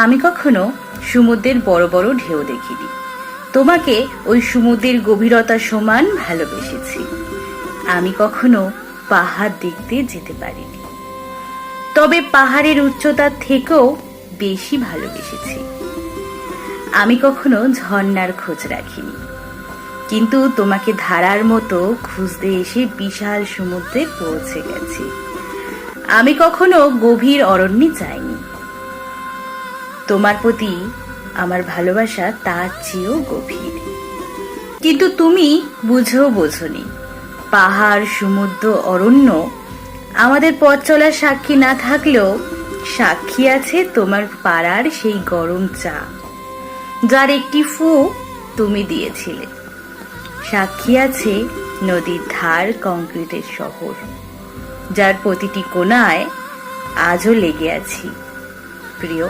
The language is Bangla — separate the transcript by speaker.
Speaker 1: আমি কখনো সমুদ্রের বড় বড় ঢেউ দেখিনি, তোমাকে ওই সমুদ্রের গভীরতা সমান ভালোবেসেছি। আমি কখনো পাহাড় দেখতে যেতে পারিনি, তবে পাহাড়ের উচ্চতার থেকেও বেশি ভালোবেসেছি। আমি কখনো ঝর্ণার খোঁজ রাখিনি, কিন্তু তোমাকে ধারার মতো খুঁজতে এসে বিশাল সমুদ্রে পৌঁছে গেছি। আমি কখনো গভীর অরণ্যে যাইনি, তোমার প্রতি আমার ভালোবাসা তার চেয়েও গভীর। কিন্তু তুমি বুঝেও বোঝনি, পাহাড়, সমুদ্র, অরণ্য আমাদের পথ চলার সাক্ষী না থাকলেও সাক্ষী আছে তোমার পাড়ার সেই গরম চা, যার একটি ফু তুমি দিয়েছিলে। সাক্ষী আছে নদীর ধার, কংক্রিটের শহর, যার প্রতিটি কোণায় আজও লেগে আছি প্রিয়।